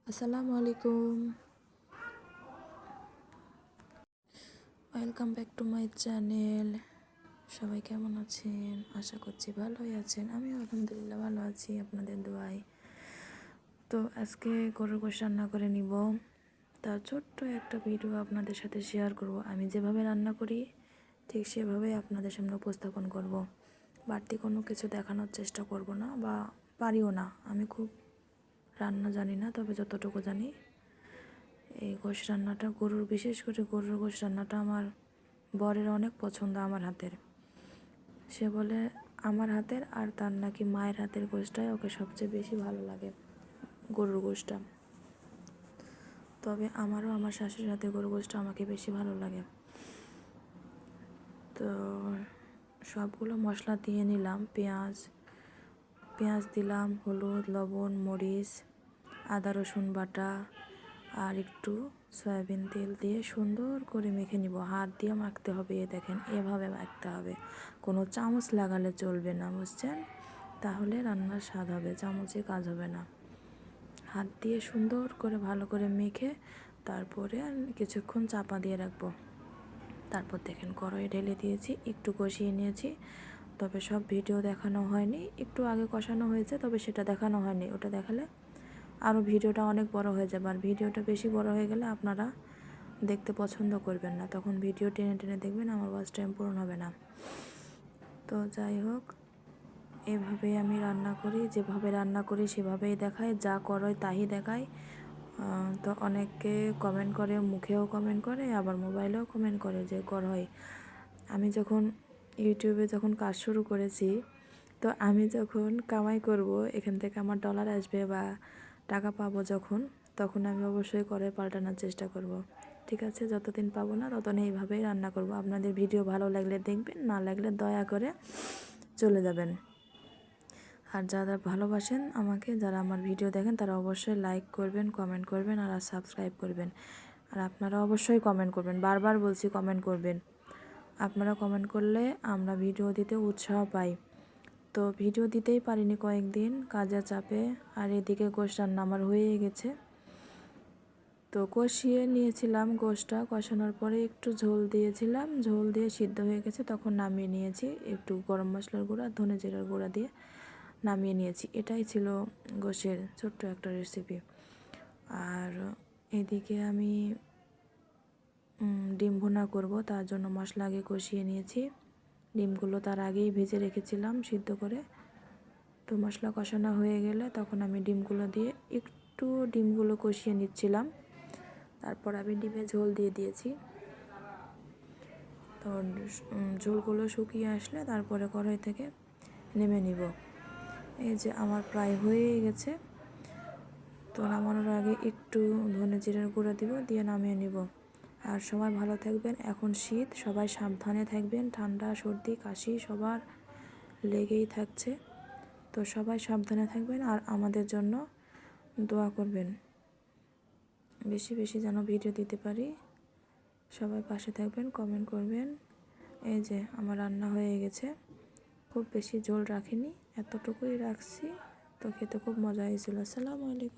আসসালামু আলাইকুম, welcome back to my channel. সবাই কেমন আছেন? আশা করছি ভালোই আছেন। আমি আলহামদুলিল্লাহ ভালো আছি আপনাদের দোয়ায়। তো আজকে গরুর গোশত রান্না করে নিব, তার ছোট্ট একটা ভিডিও আপনাদের সাথে শেয়ার করব। আমি যেভাবে রান্না করি ঠিক সেভাবেই আপনাদের সামনে উপস্থাপন করব। বাড়তি কোনো কিছু দেখানোর চেষ্টা করব না, বা পারিও না। আমি খুব রান্না জানি না, তবে যতটুকু জানি এই গোশ রান্নাটা বিশেষ করে গরুর গোশ রান্নাটা আমার বরের অনেক পছন্দ আমার হাতের। সে বলে আমার হাতের আর তার নাকি মায়ের হাতের গোশটাই ওকে সবচেয়ে বেশি ভালো লাগে, গরুর গোশটা। তবে আমারও আমার শাশুড়ির হাতের গরুর গোশটা আমাকে বেশি ভালো লাগে। তো সবগুলো মশলা দিয়ে নিলাম। পেঁয়াজ দিলাম, হলুদ, লবণ, মরিচ, আদা রসুন বাটা আর একটু সয়াবিন তেল দিয়ে সুন্দর করে মেখে নিব। হাত দিয়ে মাখতে হবে, দেখেন এভাবে মাখতে হবে। কোনো চামচ লাগালে চলবে না, বুঝছেন? তাহলে রান্নার স্বাদ হবে, চামচে কাজ হবে না। হাত দিয়ে সুন্দর করে ভালো করে মেখে তারপরে কিছুক্ষণ চাপা দিয়ে রাখবো। তারপর দেখেন কড়াইয়ে ঢেলে দিয়েছি, একটু কষিয়ে নিয়েছি। তবে সব ভিডিও দেখানো হয়নি, একটু আগে কষানো হয়েছে, তবে সেটা দেখানো হয়নি। ওটা দেখালে আরও ভিডিওটা অনেক বড় হয়ে যাবে, আর ভিডিওটা বেশি বড় হয়ে গেলে আপনারা দেখতে পছন্দ করবেন না, তখন ভিডিও টেনে টেনে দেখবেন, আমার ওয়াচ টাইম পূরণ হবে না। তো যাই হোক, এভাবেই আমি রান্না করি, যেভাবে রান্না করি সেভাবেই দেখাই, যা করই তাই দেখাই। তো অনেকে কমেন্ট করে, মুখেও কমেন্ট করে, আবার মোবাইলেও কমেন্ট করে যে করই। আমি যখন ইউটিউবে কাজ শুরু করেছি, তো আমি যখন কামাই করব, এখান থেকে আমার ডলার আসবে বা টাকা পাবো তখন আমি অবশ্যই কড়াই পাল্টানোর চেষ্টা করব। ঠিক আছে, যতদিন পাবো না ততদিন এইভাবেই রান্না করব। আপনাদের ভিডিও ভালো লাগলে দেখবেন, না লাগলে দয়া করে চলে যাবেন। আর যারা ভালোবাসেন আমাকে, যারা আমার ভিডিও দেখেন, তারা অবশ্যই লাইক করবেন, কমেন্ট করবেন আর সাবস্ক্রাইব করবেন। আর আপনারা অবশ্যই কমেন্ট করবেন, বারবার বলছি কমেন্ট করবেন। আপনারা কমেন্ট করলে আমরা ভিডিও দিতে উৎসাহ পাই। তো ভিডিও দিতেই পারিনি কয়েকদিন কাজের চাপে। আর এদিকে গোশ রান্না আমার হয়ে গেছে। তো কষিয়ে নিয়েছিলাম গোশটা, কষানোর পরে একটু ঝোল দিয়েছিলাম, ঝোল দিয়ে সিদ্ধ হয়ে গেছে, তখন নামিয়ে নিয়েছি। একটু গরম মশলার গুঁড়া, ধনে জিরার গুঁড়া দিয়ে নামিয়ে নিয়েছি। এটাই ছিল গোশের ছোট্ট একটা রেসিপি। আর এদিকে আমি ডিম ভুনা করব, তার জন্য মশলা আগে কষিয়ে নিয়েছি। ডিমগুলো তার আগেই ভেজে রেখেছিলাম সিদ্ধ করে। তো মশলা কষানো হয়ে গেলে তখন আমি ডিমগুলো দিয়ে একটু ডিমগুলো কষিয়ে নিচ্ছিলাম। তারপর আমি ডিমে ঝোল দিয়ে দিয়েছি। তো ঝোলগুলো শুকিয়ে আসলে তারপরে কড়াই থেকে নেমে নিব। এই যে আমার প্রায় হয়ে গেছে। তো নামানোর আগে একটু ধনে জিরার গুঁড়া দিব, দিয়ে নামিয়ে নিব। আর সবাই ভালো থাকবেন। এখন শীত, সবাই সাবধানে থাকবেন। ঠান্ডা, সর্দি, কাশি সবার লেগেই থাকছে। তো সবাই সাবধানে থাকবেন আর আমাদের জন্য দোয়া করবেন, বেশি বেশি যেন ভিডিও দিতে পারি। সবাই পাশে থাকবেন, কমেন্ট করবেন। এই যে আমার রান্না হয়ে গেছে। খুব বেশি ঝোল রাখিনি, এতটুকুই রাখছি। তো খেতে খুব মজা হয়েছিল। আসসালামু আলাইকুম।